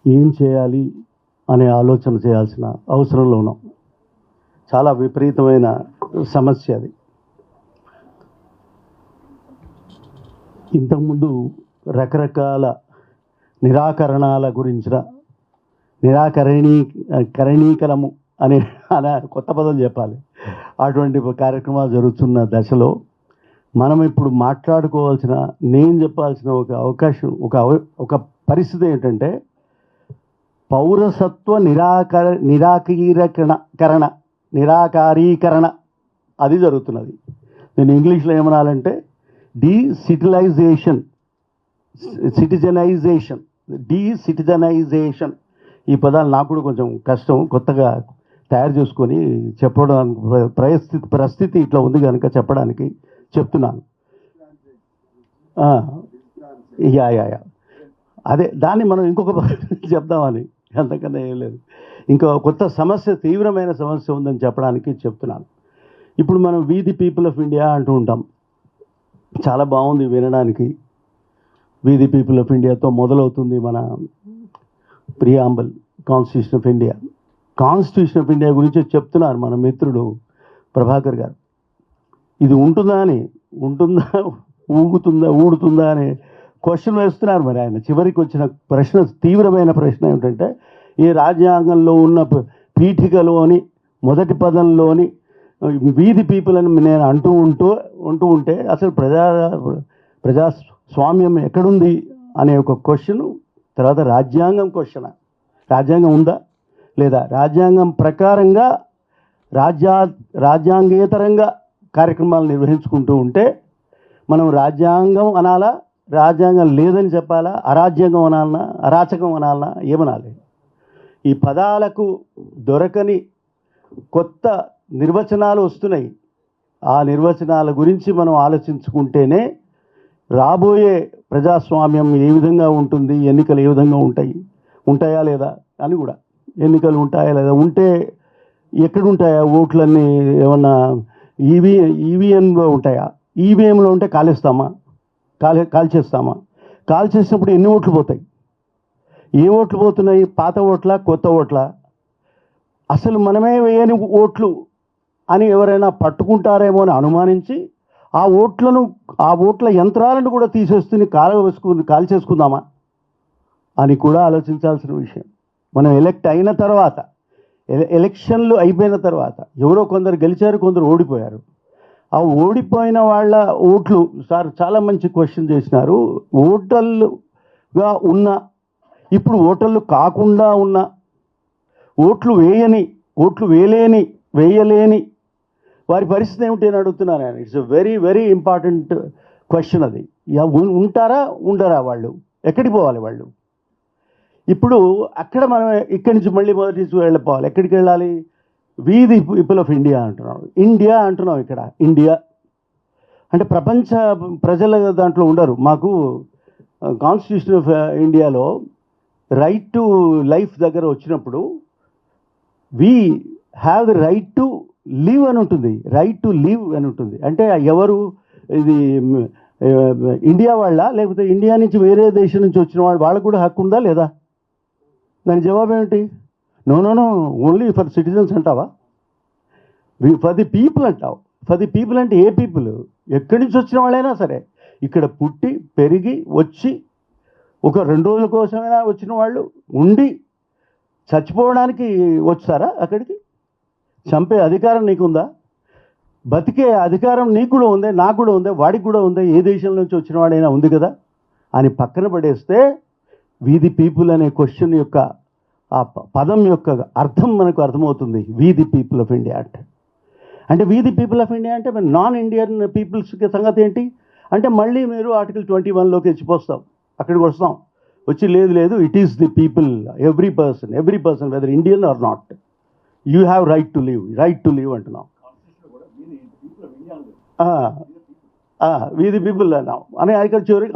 ఏం చేయాలి అనే ఆలోచన చేయాల్సిన అవసరంలో ఉన్నాం. చాలా విపరీతమైన సమస్య అది. ఇంతకుముందు రకరకాల నిరాకరణాల గురించిన కరణీకరము అనే కొత్త పదం చెప్పాలి, అటువంటి కార్యక్రమాలు జరుగుతున్న దశలో మనం ఇప్పుడు మాట్లాడుకోవాల్సిన, నేను చెప్పాల్సిన ఒక అవకాశం, ఒక పరిస్థితి ఏంటంటే పౌరసత్వ నిరాకారీకరణ అది జరుగుతున్నది. నేను ఇంగ్లీష్లో ఏమనాలంటే డీసిటిజనైజేషన్. ఈ పదాలు నాకు కూడా కొంచెం కష్టం, కొత్తగా తయారు చేసుకొని చెప్పడానికి పరిస్థితి ఇట్లా ఉంది కనుక చెప్పడానికి చెప్తున్నాను. అదే దాన్ని మనం ఇంకొక చెప్దామని, అంతకన్నా ఏం లేదు. ఇంకా కొత్త సమస్య, తీవ్రమైన సమస్య ఉందని చెప్పడానికి చెప్తున్నాను. ఇప్పుడు మనం వీధి పీపుల్ ఆఫ్ ఇండియా అంటూ ఉంటాం. చాలా బాగుంది వినడానికి. వీధి పీపుల్ ఆఫ్ ఇండియాతో మొదలవుతుంది మన preamble, constitution of India. Constitution of India గురించి చెప్తున్నారు మన మిత్రుడు ప్రభాకర్ గారు. ఇది ఊడుతుందా అనే క్వశ్చన్ వేస్తున్నారు మరి ఆయన. చివరికి వచ్చిన ప్రశ్న, తీవ్రమైన ప్రశ్న ఏమిటంటే, ఈ రాజ్యాంగంలో ఉన్న పీఠికలోని మొదటి పదంలోని వీధి పీపుల్ అని నేను అంటూ ఉంటే అసలు ప్రజాస్వామ్యం ఎక్కడుంది అనే ఒక క్వశ్చన్. తర్వాత రాజ్యాంగం ఉందా లేదా, రాజ్యాంగం ప్రకారంగా రాజ్యాంగేతరంగా కార్యక్రమాలు నిర్వహించుకుంటూ ఉంటే మనం రాజ్యాంగం అనాలా, రాజ్యాంగం లేదని చెప్పాలా, అరాచకం అనాలనా, ఏమనాలి? ఈ పదాలకు దొరకని కొత్త నిర్వచనాలు వస్తున్నాయి. ఆ నిర్వచనాల గురించి మనం ఆలోచించుకుంటేనే రాబోయే ప్రజాస్వామ్యం ఏ విధంగా ఉంటుంది, ఎన్నికలు ఏ విధంగా ఉంటాయా లేదా అని కూడా, ఎన్నికలు ఉంటాయా లేదా, ఉంటే ఎక్కడుంటాయా ఓట్లన్నీ, ఏమన్నా ఈవీఎంలో ఉంటాయా, ఈవీఎంలో ఉంటే కాల్చేస్తామా, కాల్చేసినప్పుడు ఎన్ని ఓట్లు పోతాయి, ఏ ఓట్లు పోతున్నాయి, పాత ఓట్ల కొత్త ఓట్ల, అసలు మనమే వేయని ఓట్లు అని ఎవరైనా పట్టుకుంటారేమో అని అనుమానించి ఆ ఓట్ల యంత్రాలను కూడా తీసేస్తుని కాల్చేసుకుందామా అని కూడా ఆలోచించాల్సిన విషయం. మనం ఎలక్షన్లు అయిపోయిన తర్వాత ఎవరో కొందరు గెలిచారు, కొందరు ఓడిపోయారు. ఆ ఓడిపోయిన వాళ్ళ ఓట్లు, సార్ చాలా మంచి క్వశ్చన్ చేసినారు, ఓటర్లుగా ఉన్న, ఇప్పుడు ఓటర్లు కాకుండా ఉన్న, ఓట్లు వేయలేని వారి పరిస్థితి ఏమిటి అని అడుగుతున్నారు ఆయన. It's very very important question అది. ఉండరా వాళ్ళు, ఎక్కడికి పోవాలి వాళ్ళు? ఇప్పుడు అక్కడ మనం ఇక్కడి నుంచి మళ్ళీ మొదటి నుంచి వెళ్ళిపోవాలి. ఎక్కడికి వెళ్ళాలి? వీధి పీపుల్ ఆఫ్ ఇండియా అంటున్నాం. ఇక్కడ ఇండియా అంటే ప్రపంచ ప్రజల దాంట్లో ఉండరు. మాకు కాన్స్టిట్యూషన్ ఆఫ్ ఇండియాలో రైట్ టు లైఫ్ దగ్గర వచ్చినప్పుడు we have the right to live అని ఉంటుంది. అంటే ఎవరు, ఇది ఇండియా వాళ్ళ, లేకపోతే ఇండియా నుంచి వేరే దేశం నుంచి వచ్చిన వాళ్ళకు కూడా హక్కు ఉందా లేదా? దాని జవాబు ఏమిటి? నో, ఓన్లీ ఫర్ సిటిజన్స్ అంటావా? ఫర్ ది పీపుల్ అంటావు. ఫర్ ది పీపుల్ అంటే ఏ పీపుల్? ఎక్కడి నుంచి వచ్చిన వాళ్ళైనా సరే, ఇక్కడ పుట్టి పెరిగి వచ్చి ఒక 2 రోజుల కోసమైనా వచ్చిన వాళ్ళు ఉండి చచ్చిపోవడానికి వచ్చారా అక్కడికి? చంపే అధికారం నీకుందా? బతికే అధికారం నీకు కూడా ఉందే, నాకు కూడా ఉందే, వాడికి కూడా ఉందే, ఏ దేశం నుంచి వచ్చిన వాడైనా ఉంది కదా అని పక్కన పడేస్తే, వీధి పీపుల్ అనే క్వశ్చన్ యొక్క ఆ పదం యొక్క అర్థం మనకు అర్థమవుతుంది. వీధి పీపుల్ ఆఫ్ ఇండియా అంటే వీధి పీపుల్ ఆఫ్ ఇండియా అంటే నాన్ ఇండియన్ పీపుల్స్కి సంగతి ఏంటి అంటే, మళ్ళీ మీరు ఆర్టికల్ 21లోకి వచ్చిపోస్తాం, అక్కడికి వస్తాం. వచ్చి లేదు, it is the people, every person weather Indian or not, you have right to live అంటున్నాం. వీధి పీపుల్ అన్నాం అని ఆర్టికల్ చివరికి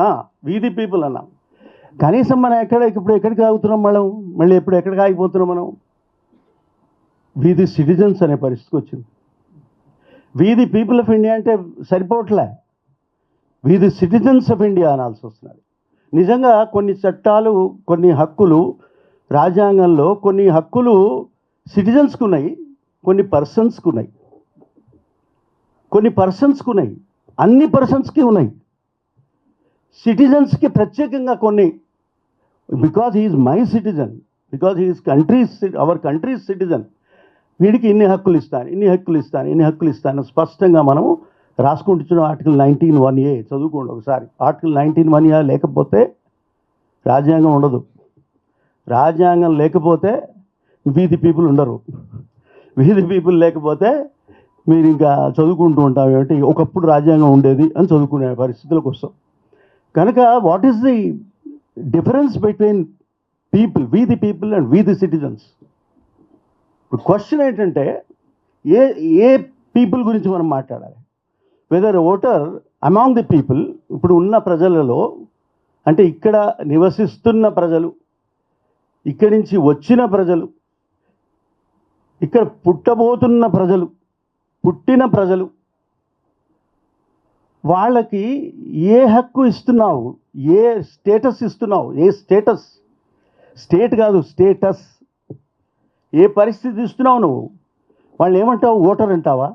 వీధి పీపుల్ అన్నాం. కనీసం మనం ఎక్కడికి ఆగుతున్నాం, మళ్ళీ ఎక్కడికి ఆగిపోతున్నాం మనం? వీధి సిటిజన్స్ అనే పరిస్థితికి వచ్చింది. వీధి పీపుల్ ఆఫ్ ఇండియా అంటే సరిపోవట్లే, వీధి సిటిజన్స్ ఆఫ్ ఇండియా అనాల్సి వస్తున్నది. నిజంగా కొన్ని చట్టాలు, కొన్ని హక్కులు రాజ్యాంగంలో కొన్ని హక్కులు సిటిజన్స్కి ఉన్నాయి, కొన్ని పర్సన్స్కి ఉన్నాయి, అన్ని పర్సన్స్కి ఉన్నాయి. సిటిజన్స్కి ప్రత్యేకంగా కొన్ని, because he is my citizen, because he is our country's citizen, వీడికి ఇన్ని హక్కులు ఇస్తాను స్పష్టంగా మనం రాసుకుంటున్నాం. ఆర్టికల్ 19(1)A చదువుకోండి ఒకసారి. ఆర్టికల్ 19(1)A లేకపోతే రాజ్యాంగం ఉండదు. రాజ్యాంగం లేకపోతే వీధి పీపుల్ ఉండరు. వీధి పీపుల్ లేకపోతే మీరు ఇంకా చదువుకుంటూ ఉంటాం ఏమిటి, ఒకప్పుడు రాజ్యాంగం ఉండేది అని చదువుకునే పరిస్థితులకు వస్తాం. కనుక what is the difference between people, వీధి పీపుల్ అండ్ వీధి సిటిజన్స్? ఇప్పుడు క్వశ్చన్ ఏంటంటే ఏ పీపుల్ గురించి మనం మాట్లాడాలి? Whether voter among the people, ఇప్పుడు ఉన్న ప్రజలలో, అంటే ఇక్కడ నివసిస్తున్న ప్రజలు, ఇక్కడి నుంచి వచ్చిన ప్రజలు, ఇక్కడ పుట్టబోతున్న ప్రజలు, పుట్టిన ప్రజలు, వాళ్ళకి ఏ హక్కు ఇస్తున్నావు, ఏ స్టేటస్ ఇస్తున్నావు? ఏ స్టేటస్, స్టేట్ కాదు స్టేటస్, ఏ పరిస్థితి ఇస్తున్నావు నువ్వు? వాళ్ళు ఏమంటావు? ఓటర్ అంటావా?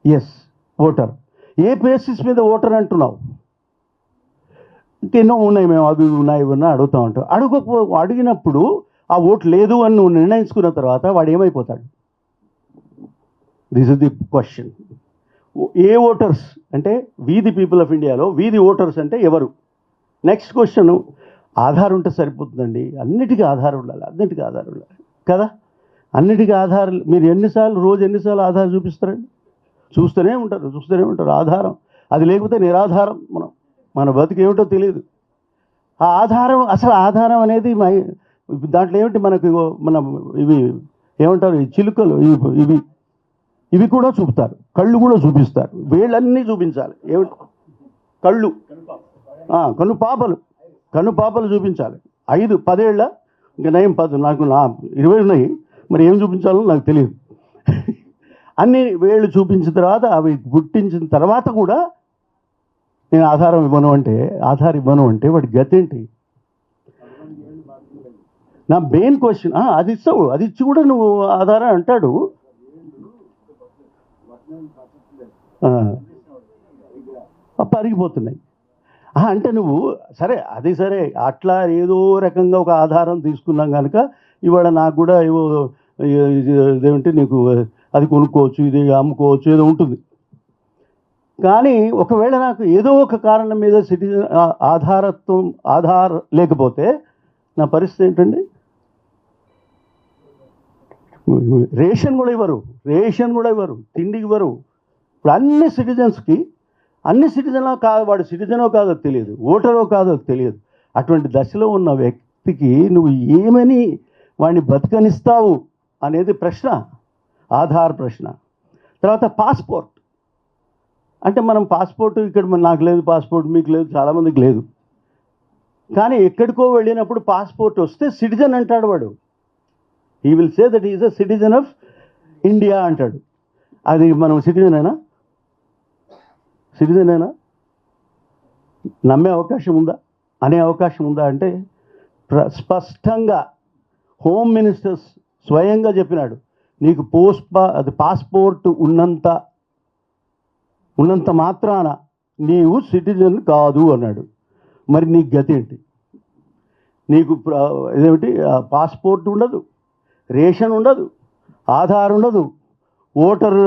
Yes, voter. ఏ బేసిస్ మీద ఓటర్ అంటున్నావు? ఇంకెన్నో ఉన్నాయి, మేము అవి ఉన్నాయి ఇవన్నీ అడుగుతూ ఉంటాం. అడిగినప్పుడు ఆ ఓటు లేదు అని నువ్వు నిర్ణయించుకున్న తర్వాత వాడు ఏమైపోతాడు? This is the question. ఏ ఓటర్స్ అంటే వీధి పీపుల్ ఆఫ్ ఇండియాలో వీధి ఓటర్స్ అంటే ఎవరు? నెక్స్ట్ క్వశ్చన్, ఆధార్ ఉంటే సరిపోతుందండి? అన్నిటికీ ఆధార్ ఉండాలి కదా. అన్నిటికీ ఆధార్. మీరు రోజు ఎన్నిసార్లు ఆధార్ చూపిస్తారండి? చూస్తూనే ఉంటారు ఆధారం. అది లేకపోతే నిరాధారం. మన బతికేమిటో తెలియదు. ఆ ఆధారం, అసలు ఆధారం అనేది దాంట్లో ఏమిటి? మనకు మన ఇవి ఏమంటారు, ఈ చిలుకలు, ఇవి కూడా చూపుతారు, కళ్ళు కూడా చూపిస్తారు, వేళ్ళన్నీ చూపించాలి. ఏమిటి? కళ్ళు, కనుపాపలు చూపించాలి. 5-10 ఏళ్ళ, ఇంకా నయం 10, నాకు 20 ఉన్నాయి, మరి ఏం చూపించాలో నాకు తెలియదు. అన్ని వేళ్ళు చూపించిన తర్వాత, అవి గుర్తించిన తర్వాత కూడా నేను ఆధార్ ఇవ్వను అంటే వాడి గతి ఏంటి? నా మెయిన్ క్వశ్చన్. అది ఇస్తావు, అది ఇచ్చి కూడా నువ్వు ఆధారం అంటాడు. పరిగిపోతున్నాయి అంటే నువ్వు సరే, అది సరే, అట్లా ఏదో రకంగా ఒక ఆధారం తీసుకున్నాం కనుక ఇవాళ నాకు కూడా ఇదేమిటి, నీకు అది కొనుక్కోవచ్చు, ఇది అమ్ముకోవచ్చు, ఏదో ఉంటుంది. కానీ ఒకవేళ నాకు ఏదో ఒక కారణం మీద సిటిజన్ ఆధార్ లేకపోతే నా పరిస్థితి ఏంటండి? రేషన్ కూడా ఇవ్వరు, తిండికి ఇవ్వరు. ఇప్పుడు అన్ని సిటిజన్లో కాదు, వాడు సిటిజనో కాదో తెలియదు, ఓటరో కాదో తెలియదు. అటువంటి దశలో ఉన్న వ్యక్తికి నువ్వు ఏమని వాడిని బతకనిస్తావు అనేది ప్రశ్న, ఆధార్ ప్రశ్న. తర్వాత పాస్పోర్ట్ అంటే, మనం పాస్పోర్ట్ ఇక్కడ నాకు లేదు పాస్పోర్ట్, మీకు లేదు, చాలామందికి లేదు. కానీ ఎక్కడికో వెళ్ళినప్పుడు పాస్పోర్ట్ వస్తే సిటిజన్ అంటాడు వాడు. He will say that is a citizen of India అంటాడు. అది మనం సిటిజనేనా? నమ్మే అవకాశం ఉందా? అనే అవకాశం ఉందా? అంటే స్పష్టంగా హోమ్ మినిస్టర్ స్వయంగా చెప్పినాడు, నీకు పాస్పోర్ట్ ఉన్నంత మాత్రాన నీవు సిటిజన్ కాదు అన్నాడు. మరి నీ గతి ఏంటి? నీకు ఇదేమిటి, పాస్పోర్ట్ ఉండదు, రేషన్ ఉండదు, ఆధార్ ఉండదు, ఓటర్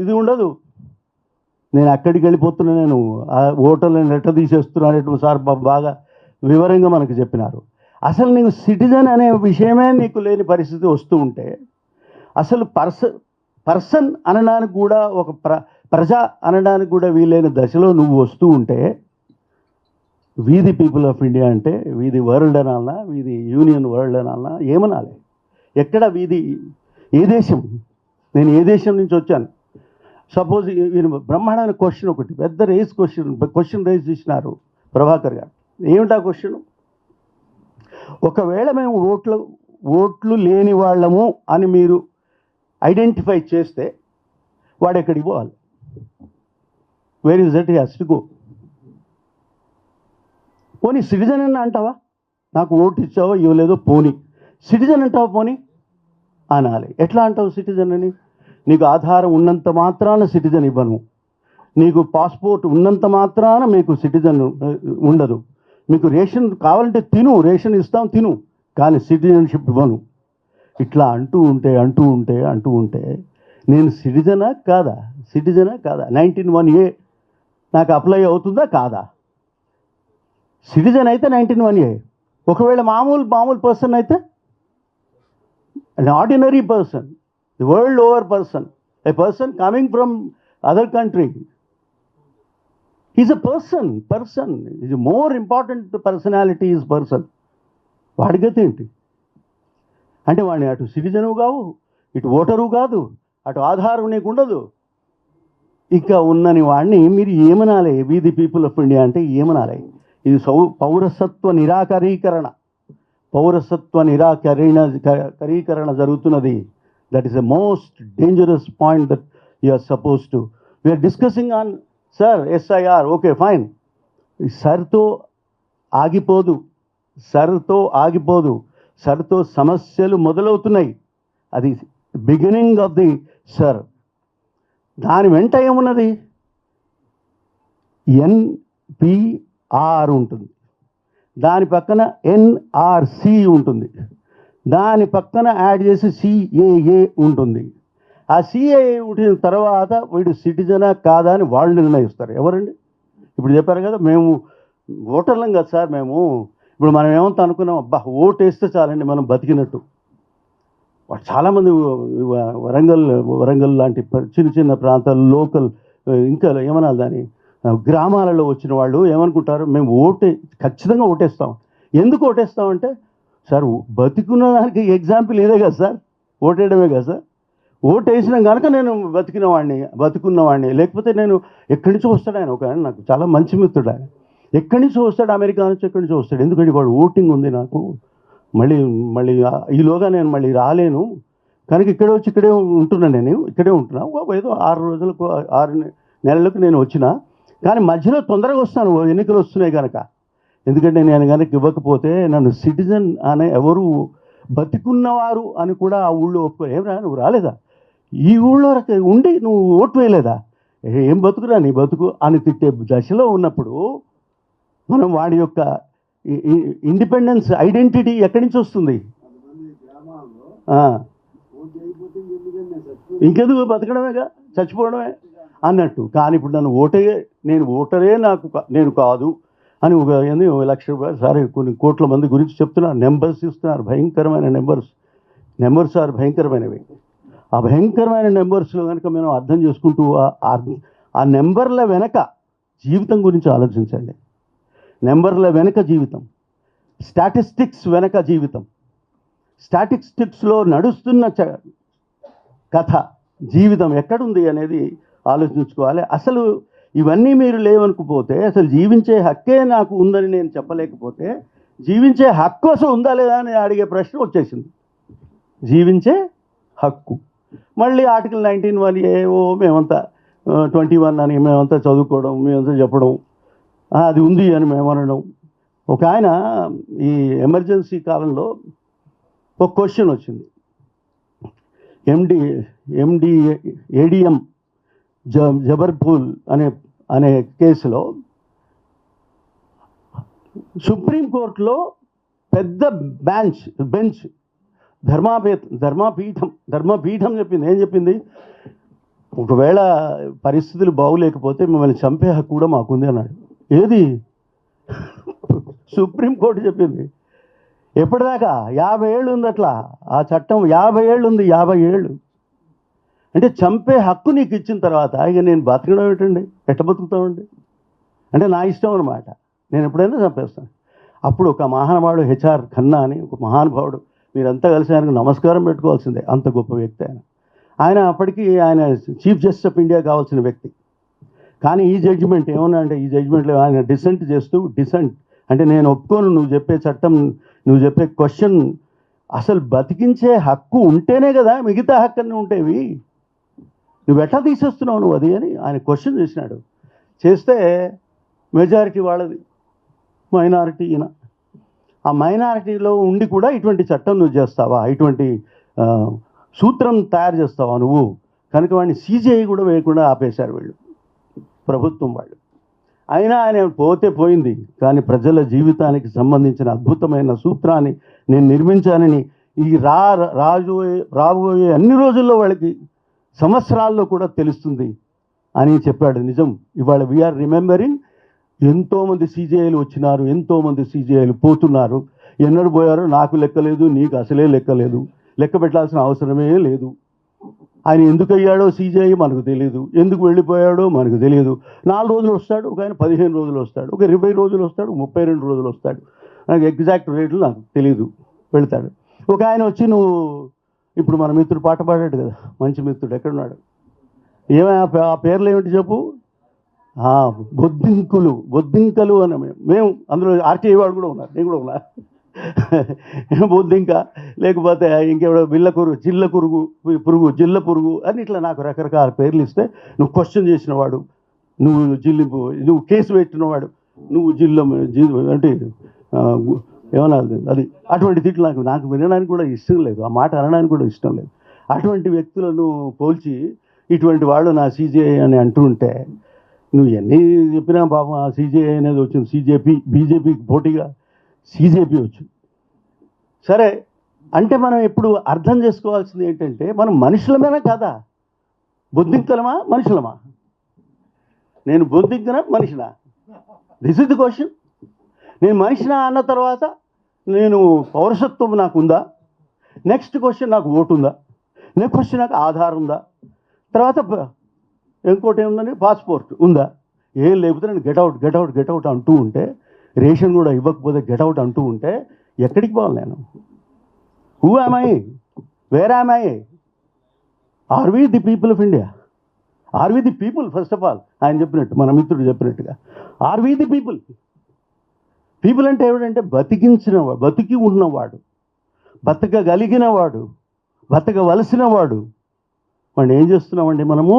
ఇది ఉండదు. నేను అక్కడికి వెళ్ళిపోతున్నా, నేను ఓటర్లను ఎట్లా తీసేస్తున్నాను సార్ బాగా వివరంగా మనకు చెప్పినారు. అసలు నీకు సిటిజన్ అనే విషయమే నీకు లేని పరిస్థితి వస్తూ ఉంటే, అసలు పర్సన్ అనడానికి కూడా, ఒక ప్రజ అనడానికి కూడా వీలైన దశలో నువ్వు వస్తూ ఉంటే, వీధి పీపుల్ ఆఫ్ ఇండియా అంటే వీధి వరల్డ్ అనాలన్నా, వీధి యూనియన్ వరల్డ్ అనాలన్నా, ఏమనాలి? ఎక్కడ వీధి? ఏ దేశం? నేను ఏ దేశం నుంచి వచ్చాను? సపోజ్ బ్రహ్మాండమైన క్వశ్చన్ ఒకటి, పెద్ద క్వశ్చన్ రేజ్ చేసినారు ప్రభాకర్ గారు. ఏమిటా క్వశ్చన్? ఒకవేళ మేము ఓట్లు లేని వాళ్ళము అని మీరు ఐడెంటిఫై చేస్తే వాడు ఎక్కడికి పోవాలి? Where is that he has to go? పోనీ సిటిజన్ అని అంటావా? నాకు ఓటు ఇచ్చావో ఇవ్వలేదో పోనీ, సిటిజన్ అంటావు పోనీ అనాలి. ఎట్లా అంటావు సిటిజన్ అని? నీకు ఆధారం ఉన్నంత మాత్రాన సిటిజన్ ఇవ్వను, నీకు పాస్పోర్ట్ ఉన్నంత మాత్రాన మీకు సిటిజన్ ఉండదు, మీకు రేషన్ కావాలంటే తిను, రేషన్ ఇస్తాం తిను, కానీ సిటిజన్షిప్ ఇవ్వను. ఇట్లా అంటూ ఉంటే నేను సిటిజనా కాదా? 19(1)A నాకు అప్లై అవుతుందా కాదా? సిటిజన్ అయితే 19(1)A. ఒకవేళ మామూలు పర్సన్ అయితే, an ordinary person, the world over person, a person coming from other country, he's a person is a more important personality is person. వాడి గతి ఏంటి అంటే వాడిని అటు సిటిజను కావు, ఇటు ఓటరు కాదు, అటు ఆధారం నీకు ఉండదు, ఇంకా ఉన్నని వాడిని మీరు ఏమనాలి? We the people of India అంటే ఏమనాలి? ఇది పౌరసత్వ నిరాకరీకరణ జరుగుతున్నది. That is the most dangerous point that you are suppose to. We are discussing on sir SIR, okay fine. సర్తో ఆగిపోదు, సర్తో సమస్యలు మొదలవుతున్నాయి. అది బిగినింగ్ ఆఫ్ ది సర్. దాని వెంట ఏమున్నది? NPR ఉంటుంది, దాని పక్కన NRC ఉంటుంది, దాని పక్కన యాడ్ చేసి CAA ఉంటుంది. ఆ CAA ఉంచిన తర్వాత వీడు సిటిజనా కాదా అని వాళ్ళు నిర్ణయిస్తారు. ఎవరండి? ఇప్పుడు చెప్పారు కదా, మేము ఓటర్లం కదా సార్, మేము ఇప్పుడు మనం ఏమంతా అనుకున్నాం, అబ్బా ఓటు వేస్తే చాలండి మనం బతికినట్టు. చాలామంది వరంగల్ లాంటి చిన్న ప్రాంతాలు, లోకల్, ఇంకా ఏమనాలి దాని గ్రామాలలో వచ్చిన వాళ్ళు ఏమనుకుంటారు, మేము ఖచ్చితంగా ఓటేస్తాం. ఎందుకు ఓటేస్తామంటే, సార్ బతికున్న దానికి ఎగ్జాంపుల్ ఇదే కదా సార్, ఓటేయడమే కదా సార్. ఓటు వేసినా కనుక నేను బతుకున్నవాడిని, లేకపోతే నేను ఎక్కడి నుంచో వస్తాడు ఆయన, ఒక నాకు చాలా మంచి మిత్రుడు ఆయన, ఎక్కడి నుంచో వస్తాడు, అమెరికా నుంచి ఎక్కడి నుంచో వస్తాడు. ఎందుకంటే వాడు ఓటింగ్ ఉంది నాకు, మళ్ళీ ఈలోగా నేను మళ్ళీ రాలేను కనుక ఇక్కడే ఉంటున్నాను, నేను ఇక్కడే ఉంటున్నా. ఏదో 6 నెలలకు నేను వచ్చిన, కానీ మధ్యలో తొందరగా వస్తాను, ఎన్నికలు వస్తున్నాయి కనుక. ఎందుకంటే నేను కనుక ఇవ్వకపోతే నన్ను సిటిజన్ అనే ఎవరు బతికున్నవారు అని కూడా ఆ ఊళ్ళో ఒప్పుకో. ఏమరా నువ్వు రాలేదా, ఈ ఊళ్ళో ఉండి నువ్వు ఓటు వేయలేదా, ఏం బతుకురా నీ బతుకు అని తిట్టే దశలో ఉన్నప్పుడు మనం వాడి యొక్క ఇండిపెండెన్స్ ఐడెంటిటీ ఎక్కడి నుంచి వస్తుంది? ఇంకెందుకు బతకడమేగా, చచ్చిపోవడమే అన్నట్టు. కానీ ఇప్పుడు నన్ను నేను ఓటరే నేను కాదు అని ఒక 1,00,000 రూపాయలు సరే కొన్ని కోట్ల మంది గురించి చెప్తున్నారు, నెంబర్స్ ఇస్తున్నారు, భయంకరమైన నెంబర్స్ ఆర్ భయంకరమైనవి. ఆ భయంకరమైన నెంబర్స్లో కనుక మనం అర్థం చేసుకుంటూ ఆ నెంబర్ల వెనక జీవితం గురించి ఆలోచించండి. నెంబర్ల వెనక జీవితం, స్టాటిస్టిక్స్ వెనక జీవితం, స్టాటిస్టిక్స్లో నడుస్తున్న కథ జీవితం ఎక్కడుంది అనేది ఆలోచించుకోవాలి. అసలు ఇవన్నీ మీరు లేవనుకుపోతే, అసలు జీవించే హక్కే నాకు ఉందని నేను చెప్పలేకపోతే, జీవించే హక్కు అసలు ఉందా లేదా అని అడిగే ప్రశ్న వచ్చేసింది. జీవించే హక్కు మళ్ళీ ఆర్టికల్ 19(1)A మేమంతా 21 అని మేమంతా చదువుకోవడం, మేమంతా చెప్పడం, అది ఉంది అని మేము అనడం. ఒక ఆయన ఈ ఎమర్జెన్సీ కాలంలో ఒక క్వశ్చన్ వచ్చింది, ADM జబర్పూల్ అనే కేసులో సుప్రీంకోర్టులో పెద్ద బెంచ్ ధర్మపీఠం చెప్పింది. ఏం చెప్పింది? ఒకవేళ పరిస్థితులు బాగులేకపోతే మిమ్మల్ని చంపే హక్కు కూడా మాకుంది అన్నాడు. ఏది? సుప్రీంకోర్టు చెప్పింది. ఎప్పటిదాకా? 50 ఏళ్ళు ఉంది అట్లా ఆ చట్టం, 50 ఏళ్ళు ఉంది. 50 ఏళ్ళు అంటే చంపే హక్కు నీకు ఇచ్చిన తర్వాత ఇక నేను బతకడం ఏంటండి, ఎట్ట బతుకుతామండి అంటే నా ఇష్టం అన్నమాట, నేను ఎప్పుడైనా చంపేస్తాను. అప్పుడు ఒక మహానుభావుడు HR ఖన్నా అని ఒక మహానుభావుడు, మీరంతా కలిసి ఆయనకు నమస్కారం పెట్టుకోవాల్సిందే, అంత గొప్ప వ్యక్తి ఆయన అప్పటికి ఆయన చీఫ్ జస్టిస్ ఆఫ్ ఇండియా కావాల్సిన వ్యక్తి. కానీ ఈ జడ్జిమెంట్ ఏమన్నా అంటే, ఈ జడ్జిమెంట్లో ఆయన డిసెంట్ అంటే నేను ఒప్పుకోను, నువ్వు చెప్పే చట్టం, నువ్వు చెప్పే క్వశ్చన్ అసలు బతికించే హక్కు ఉంటేనే కదా మిగతా హక్కుని ఉండేవి, నువ్వు ఎట్లా తీసేస్తున్నావు నువ్వు అది అని ఆయన క్వశ్చన్ చేసినాడు. చేస్తే మెజారిటీ వాళ్ళది, మైనారిటీ ఈయన. ఆ మైనారిటీలో ఉండి కూడా ఇటువంటి చట్టం నువ్వు చేస్తావా, ఇటువంటి సూత్రం తయారు చేస్తావా నువ్వు? కనుక వాడిని సీజీఐ కూడా వేయకుండా ఆపేశారు వీళ్ళు, ప్రభుత్వం వాళ్ళు. అయినా ఆయన పోతే పోయింది, కానీ ప్రజల జీవితానికి సంబంధించిన అద్భుతమైన సూత్రాన్ని నేను నిర్మించానని ఈ రాబోయే అన్ని రోజుల్లో వాళ్ళకి, సంవత్సరాల్లో కూడా తెలుస్తుంది అని చెప్పాడు. నిజం. ఇవాళ వీఆర్ రిమెంబరింగ్ ఎంతోమంది సీజేఐలు వచ్చినారు, ఎంతోమంది సీజేఐలు పోతున్నారు. ఎన్నడూ పోయారో నాకు లెక్కలేదు, నీకు అసలే లెక్కలేదు, లెక్క పెట్టాల్సిన అవసరమే లేదు. ఆయన ఎందుకు అయ్యాడో సీజేఐ మనకు తెలియదు, ఎందుకు వెళ్ళిపోయాడో మనకు తెలియదు. 4 రోజులు వస్తాడు, ఒక ఆయన 15 రోజులు వస్తాడు, ఒక 20 రోజులు వస్తాడు, 32 రోజులు వస్తాడు. నాకు ఎగ్జాక్ట్ రేట్లు నాకు తెలియదు, వెళ్తాడు. ఒక ఆయన వచ్చి, నువ్వు ఇప్పుడు మన మిత్రుడు పాట పాడాడు కదా, మంచి మిత్రుడు, ఎక్కడున్నాడు? ఏమైనా ఆ పేర్లు ఏమిటి చెప్పు? బొద్దింకలు అని మేము అందులో ఆర్టీఐ వాడు కూడా ఉన్నారు, నేను కూడా ఉన్నా. బొద్దింక, లేకపోతే ఇంకెవడో జిల్ల పురుగు అని ఇట్లా నాకు రకరకాల పేర్లు ఇస్తే, నువ్వు క్వశ్చన్ చేసినవాడు, నువ్వు కేసు పెట్టినవాడు, నువ్వు అంటే ఏమన్నా అది అటువంటి తిట్లు నాకు వినడానికి కూడా ఇష్టం లేదు, ఆ మాట అనడానికి కూడా ఇష్టం లేదు. అటువంటి వ్యక్తులను పోల్చి ఇటువంటి వాళ్ళు నా సీజేఐ అని అంటూ ఉంటే, నువ్వు ఎన్ని చెప్పినా పాపం ఆ సీజేఐ అనేది వచ్చింది, బీజేపీకి పోటీగా సీజేపీ వచ్చింది. సరే, అంటే మనం ఇప్పుడు అర్థం చేసుకోవాల్సింది ఏంటంటే, మనం మనుషులమేనా కాదా? బొద్దింకలమా మనుషులమా? నేను బొద్దింకనా మనిషినా? This is the question. నేను మనిషినా అన్న తర్వాత నేను పౌరసత్వం నాకు ఉందా? నెక్స్ట్ క్వశ్చన్, నాకు ఓటు ఉందా? నెక్స్ట్ క్వశ్చన్, నాకు ఆధార్ ఉందా? తర్వాత ఇంకోటి ఏముందండి, పాస్పోర్ట్ ఉందా? ఏం లేకపోతే నేను గెట్అవుట్ అంటూ ఉంటే, రేషన్ కూడా ఇవ్వకపోతే గెట్అవుట్ అంటూ ఉంటే ఎక్కడికి పోవాలి నేను? Who am I? Where am I? Are we the people of India? Are we the people? First of all ఆయన చెప్పినట్టు, మన మిత్రుడు చెప్పినట్టుగా, are we the people? People అంటే ఏమిటంటే బతికించినవాడు, బతికి ఉన్నవాడు, బతకగలిగినవాడు, బతకవలసిన వాడు. వాడిని ఏం చేస్తున్నామండి మనము?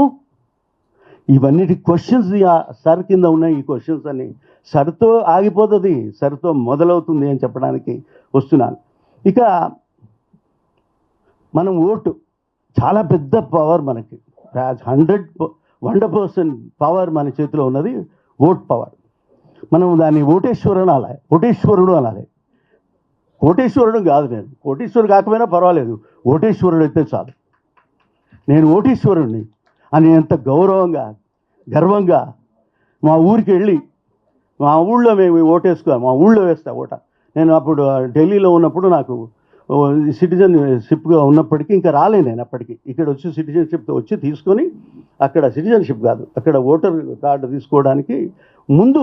ఇవన్నిటి క్వశ్చన్స్ సర్ కింద ఉన్నాయి. ఈ క్వశ్చన్స్ అన్ని సర్తో ఆగిపోతుంది, సర్తో మొదలవుతుంది అని చెప్పడానికి వస్తున్నాను. ఇక మనం ఓటు చాలా పెద్ద పవర్, మనకి 100% పవర్ మన చేతిలో ఉన్నది, ఓట్ పవర్. మనం దాన్ని ఓటేశ్వరుడు అనాలి. కోటేశ్వరుడు కాదు, నేను కోటేశ్వరుడు కాకపోయినా పర్వాలేదు, ఓటేశ్వరుడు అయితే చాలు. నేను ఓటేశ్వరుడిని అని ఎంత గర్వంగా మా ఊరికి వెళ్ళి, మా ఊళ్ళో మేము ఓటేసుకోవాలి, మా ఊళ్ళో వేస్తా ఓట. నేను అప్పుడు ఢిల్లీలో ఉన్నప్పుడు నాకు సిటిజన్షిప్గా ఉన్నప్పటికీ ఇంకా రాలేను నేను అప్పటికి. ఇక్కడ వచ్చి సిటిజన్షిప్తో వచ్చి తీసుకొని, అక్కడ సిటిజన్షిప్ కాదు, అక్కడ ఓటర్ కార్డు తీసుకోవడానికి ముందు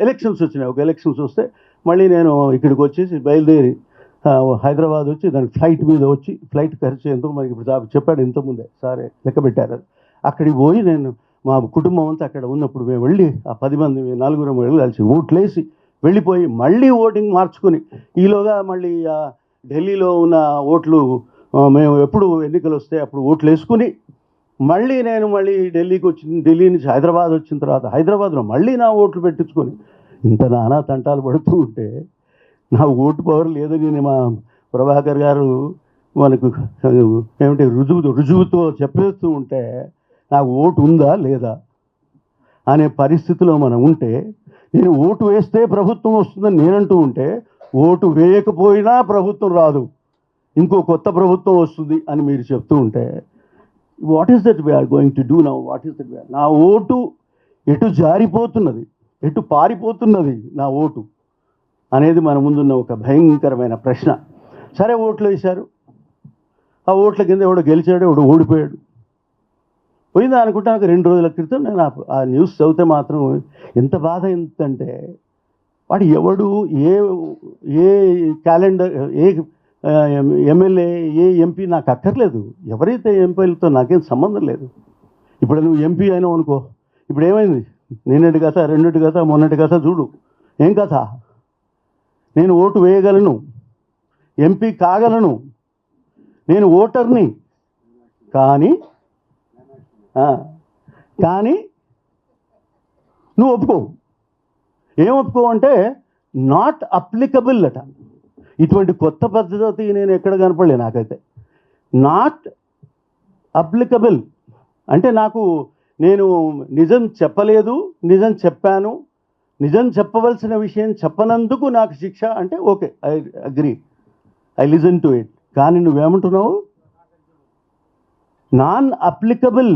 ఎలక్షన్స్ వచ్చినాయి. ఒక ఎలక్షన్స్ వస్తే మళ్ళీ నేను ఇక్కడికి వచ్చేసి బయలుదేరి హైదరాబాద్ వచ్చి, దానికి ఫ్లైట్ మీద వచ్చి, ఫ్లైట్ ఖర్చు ఎంతో మనకి ఇప్పుడు చెప్పాడు ఇంతకుముందే, సరే లెక్క పెట్టారు. అక్కడికి పోయి నేను మా కుటుంబం అంతా అక్కడ ఉన్నప్పుడు మేము వెళ్ళి, ఆ 10 మంది 4 వెళ్ళి కలిసి ఓట్లేసి వెళ్ళిపోయి, మళ్ళీ ఓటింగ్ మార్చుకొని, ఈలోగా మళ్ళీ ఢిల్లీలో ఉన్న ఓట్లు మేము ఎప్పుడు ఎన్నికలు వస్తే అప్పుడు ఓట్లు వేసుకుని, మళ్ళీ నేను ఢిల్లీ నుంచి హైదరాబాద్ వచ్చిన తర్వాత హైదరాబాద్లో మళ్ళీ నా ఓట్లు పెట్టించుకొని, ఇంత నానా తంటాలు పడుతూ ఉంటే, నా ఓటు పవర్ లేదని మా ప్రభాకర్ గారు మనకు ఏమిటి రుజువుతో చెప్పేస్తూ ఉంటే, నాకు ఓటు ఉందా లేదా అనే పరిస్థితిలో మనం ఉంటే, నేను ఓటు వేస్తే ప్రభుత్వం వస్తుందని నేనంటూ ఉంటే, ఓటు వేయకపోయినా ప్రభుత్వం రాదు, ఇంకో కొత్త ప్రభుత్వం వస్తుంది అని మీరు చెప్తూ ఉంటే, what is that we are going to do now? What is that? నా ఓటు ఎటు జారిపోతున్నది, ఎటు పారిపోతున్నది నా ఓటు అనేది మన ముందున్న ఒక భయంకరమైన ప్రశ్న. సరే, ఓట్లు వేశారు. ఆ ఓట్ల కింద ఎవడో గెలిచాడు, ఎవడో ఓడిపోయాడు. పోయిందా అనుకుంటా. నాకు 2 రోజుల క్రితం నేను ఆ న్యూస్ చదివితే మాత్రం ఎంత బాధ ఎంతంటే, వాడు ఎవడు ఏ క్యాలెండర్, ఏ ఎమ్మెల్యే, ఏ ఎంపీ నాకు అక్కర్లేదు. ఎవరైతే ఎంపీలతో నాకేం సంబంధం లేదు. ఇప్పుడు నువ్వు ఎంపీ అయినావు అనుకో, ఇప్పుడు ఏమైంది? నిన్నటి కథ, రెండుటి కథ, మొన్నటి కథ చూడు, ఏం కథ? నేను ఓటు వేయగలను, ఎంపీ కాగలను, నేను ఓటర్ని. కానీ నువ్వు ఒప్పుకోవు. ఏం ఒప్పుకోవు అంటే, నాట్ అప్లికబుల్ అట. ఇటువంటి కొత్త పద్ధతి నేను ఎక్కడ కనపడలే నాకైతే. నాట్ అప్లికబుల్ అంటే నేను నిజం చెప్పలేదు, నిజం చెప్పాను, నిజం చెప్పవలసిన విషయం చెప్పనందుకు నాకు శిక్ష అంటే okay, I agree, I listen to it. కానీ నువ్వేమంటున్నావు? Non applicable.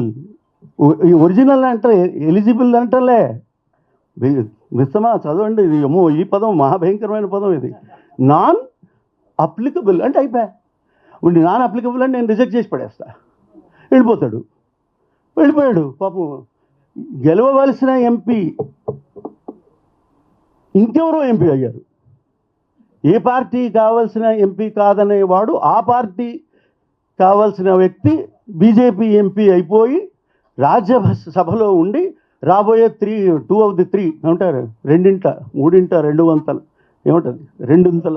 ఒరిజినల్ అంటే ఎలిజిబుల్ అంటలే. మిస్తమా చదవండి, ఇది ఏమో ఈ పదం మహాభయంకరమైన పదం ఇది. నాన్ అప్లికబుల్ అంటే అయిపోయా. నాన్ అప్లికబుల్ అంటే నేను రిజెక్ట్ చేసి పడేస్తా, వెళ్ళిపోయాడు పాపం. గెలవవలసిన ఎంపీ ఇంకెవరో ఎంపీ అయ్యారు. ఏ పార్టీ కావాల్సిన ఎంపీ కాదనేవాడు ఆ పార్టీ కావాల్సిన వ్యక్తి బీజేపీ ఎంపీ అయిపోయి రాజ్యసభలో ఉండి రాబోయే 2 of the 3 ఏమంటారు, 2 వంతలు ఏమంటుంది, 2 వంతల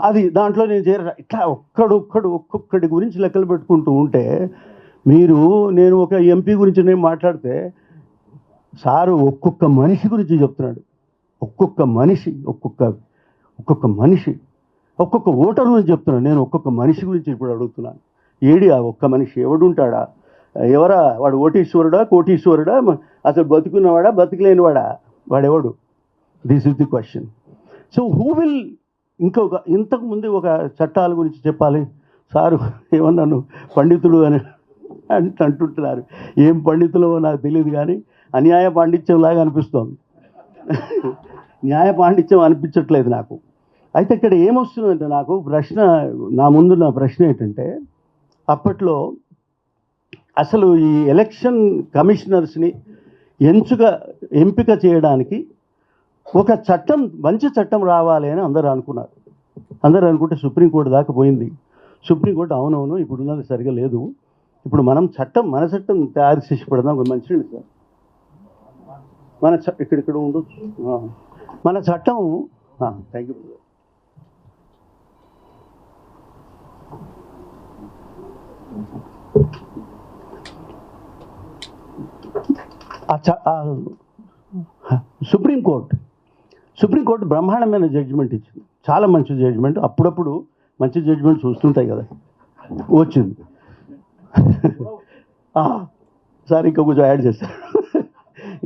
అది దాంట్లో నేను ఇట్లా ఒక్కొక్కడి గురించి లెక్కలు పెట్టుకుంటూ ఉంటే నేను ఒక ఎంపీ గురించి నేను మాట్లాడితే సారు ఒక్కొక్క మనిషి గురించి చెప్తున్నాడు. ఒక్కొక్క మనిషి ఒక్కొక్క ఓటర్ గురించి చెప్తున్నాను. నేను ఒక్కొక్క మనిషి గురించి ఇప్పుడు అడుగుతున్నాను. ఏడి ఆ ఒక్క మనిషి? ఎవడుంటాడా? వాడు కోటీశ్వరుడా, అసలు బతుకున్నవాడా, బతికలేనివాడా, వాడెవడు? This is the question. So who will ఇంతకుముందు ఒక చట్టాల గురించి చెప్పాలి సారు ఏమన్నాను, పండితుడు అని అంటుంటున్నారు. ఏం పండితులో నాకు తెలియదు, కానీ అన్యాయ పాండిత్యంలాగా అనిపిస్తోంది. న్యాయ పాండిత్యం అనిపించట్లేదు నాకు. అయితే ఇక్కడ ఏమొస్తుందంటే నాకు నా ముందున్న ప్రశ్న ఏంటంటే, అప్పట్లో అసలు ఈ ఎలక్షన్ కమిషనర్స్ని ఎంపిక చేయడానికి ఒక మంచి చట్టం రావాలి అని అందరూ అనుకుంటే సుప్రీంకోర్టు దాకా పోయింది. సుప్రీంకోర్టు అవునవును ఇప్పుడున్నది సరిగా లేదు, ఇప్పుడు మన చట్టం తయారు చేసి పెడదాం. ఒక మంచి సార్ ఇక్కడ ఉండొచ్చు మన చట్టం. Thank you. సుప్రీంకోర్టు బ్రహ్మాండమైన జడ్జిమెంట్ ఇచ్చింది, చాలా మంచి జడ్జిమెంట్. అప్పుడప్పుడు మంచి జడ్జిమెంట్ చూస్తుంటాయి కదా, వచ్చింది. సార్ ఇంకా కొంచెం యాడ్ చేశారు,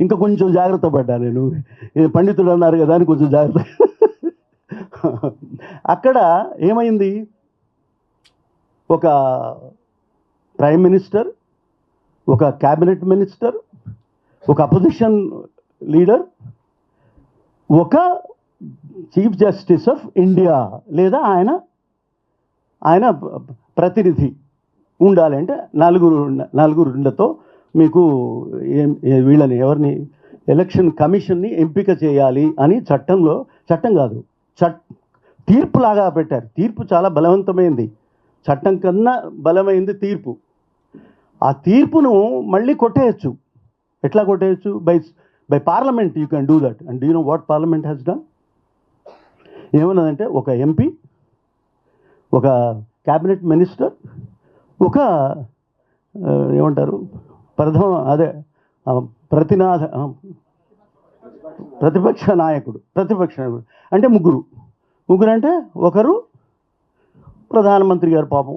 ఇంకా కొంచెం జాగ్రత్త పడ్డా నేను. పండితుడు అన్నారు కదా అని కొంచెం జాగ్రత్త. అక్కడ ఏమైంది, ఒక ప్రైమ్ మినిస్టర్, ఒక క్యాబినెట్ మినిస్టర్, ఒక అపోజిషన్ లీడర్, ఒక చీఫ్ జస్టిస్ ఆఫ్ ఇండియా లేదా ఆయన ప్రతినిధి ఉండాలి. అంటే నలుగురుతో మీకు ఎవరిని ఎలక్షన్ కమిషన్ని ఎంపిక చేయాలి అని చట్టం కాదు, తీర్పులాగా పెట్టారు. తీర్పు చాలా బలవంతమైంది, చట్టం కన్నా బలమైంది తీర్పు. ఆ తీర్పును మళ్ళీ కొట్టేయచ్చు. ఎట్లా కొట్టేయచ్చు? By parliament you can do that. And do you know what parliament has done? ఏమన్నదంటే ఒక ఎంపీ, ఒక క్యాబినెట్ మినిస్టర్, ఒక ఏమంటారు ప్రతిపక్ష నాయకుడు అంటే ముగ్గురు అంటే ఒకరు ప్రధానమంత్రి గారు పాపం,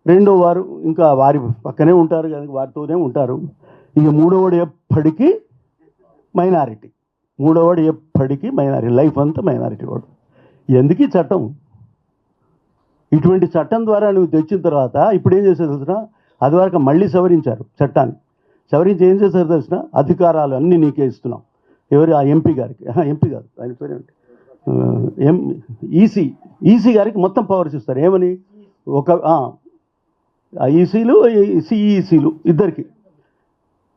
రెండో వారు ఇంకా వారి పక్కనే ఉంటారు కదా, వారితోనే ఉంటారు. ఇక మూడోవాడు ఎప్పటికీ మైనారిటీ, లైఫ్ అంతా మైనారిటీ వాడు. ఎందుకు ఈ చట్టం? ఇటువంటి చట్టం ద్వారా నువ్వు తెచ్చిన తర్వాత ఇప్పుడు ఏం చేసేది తెలిసిన, అది వరకు మళ్ళీ చట్టాన్ని సవరించి ఏం చేశారు తెలిసిన, అధికారాలు అన్నీ నీకే ఇస్తున్నాం. ఎవరు? ఆ ఎంపీ గారికి, ఎంపీ గారు ఆయన పేరేంటి, ఈసీ గారికి మొత్తం పవర్స్ ఇస్తారు. ఏమని? ఈసీలు సిఈసీలు ఇద్దరికి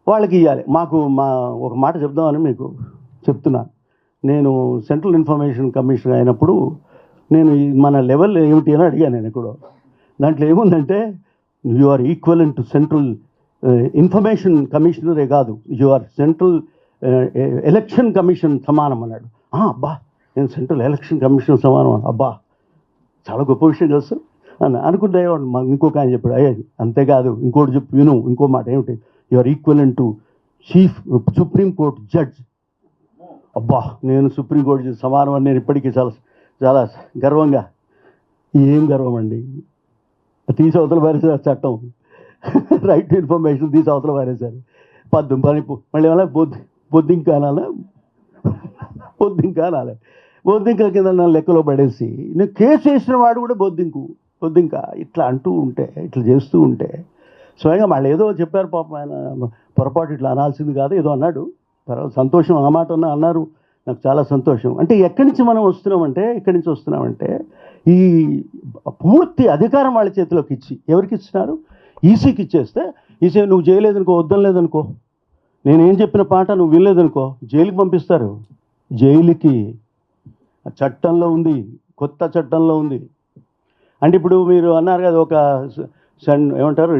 వాళ్ళకి ఇవ్వాలి. ఒక మాట చెప్దామని మీకు చెప్తున్నాను. నేను సెంట్రల్ ఇన్ఫర్మేషన్ కమిషన్ అయినప్పుడు మన లెవెల్ ఏమిటి అని అడిగాను. నేను ఎక్కడో దాంట్లో ఏముందంటే, you are equivalent to central information కమిషనరే కాదు, you are central election commission సమానం అన్నాడు. అబ్బా, నేను సెంట్రల్ ఎలక్షన్ కమిషన్ సమానం, అబ్బా చాలా గొప్ప విషయం తెలుసు అని అనుకుంటే, ఇంకొక ఆయన చెప్పాడు, అంతేకాదు ఇంకోటి విను, ఇంకో మాట ఏమిటి, you are equivalent to supreme court judge. అబ్బా, నేను సుప్రీంకోర్టు సమానం అని నేను ఇప్పటికీ చాలా చాలా గర్వంగా ఏం గర్వం అండి, తీసి అవతల పారేసారు చట్టం. రైట్ టు ఇన్ఫర్మేషన్ తీసి అవతల పారేశారు. మళ్ళీ ఏమన్నా పొద్దుంకా అనాలా, బొద్దింక కింద నన్ను లెక్కలో పడేసి నేను కేసు వేసిన వాడు కూడా బొద్దింక ఇట్లా అంటూ ఉంటే, ఇట్లా చేస్తూ ఉంటే, స్వయంగా వాళ్ళు ఏదో చెప్పారు పాపం, ఆయన పొరపాటు ఇట్లా అనాల్సింది కాదు ఏదో అన్నాడు. తర్వాత సంతోషం, ఆ మాట అన్నారు, నాకు చాలా సంతోషం. అంటే ఎక్కడి నుంచి మనం వస్తున్నామంటే ఈ పూర్తి అధికారం వాళ్ళ చేతిలోకి ఇచ్చి, ఎవరికి ఇచ్చినారు? ఈసీకి ఇచ్చేస్తే, ఈసీ నువ్వు చేయలేదనుకో, వద్దం లేదనుకో, నేనేం చెప్పిన పాట నువ్వు వినలేదనుకో, జైలుకి పంపిస్తారు. జైలుకి చట్టంలో ఉంది, కొత్త చట్టంలో ఉంది. అంటే ఇప్పుడు మీరు అన్నారు కదా, ఒక ఏమంటారు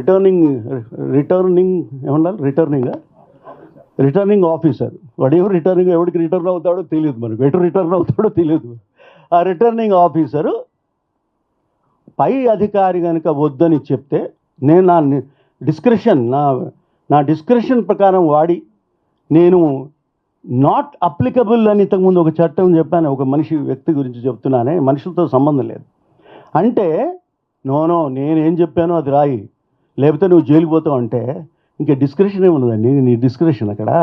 రిటర్నింగ్ ఆఫీసర్. వాడు ఎవరికి రిటర్న్ అవుతాడో తెలియదు, మనకు ఎటు రిటర్న్ అవుతాడో తెలియదు. ఆ రిటర్నింగ్ ఆఫీసరు పై అధికారి కనుక వద్దని చెప్తే, నేను నా డిస్క్రిషన్ ప్రకారం వాడి, నేను నాట్ అప్లికబుల్ అని ఇంతకుముందు ఒక చట్టం చెప్పాను, ఒక వ్యక్తి గురించి చెప్తున్నానే, మనుషులతో సంబంధం లేదు అంటే, నో నేనేం చెప్పానో అది రాయి, లేకపోతే నువ్వు జైలుకి పోతావు అంటే ఇంకా డిస్క్రిషన్ ఏమున్నదండి, నీ డిస్క్రిషన్ అక్కడ.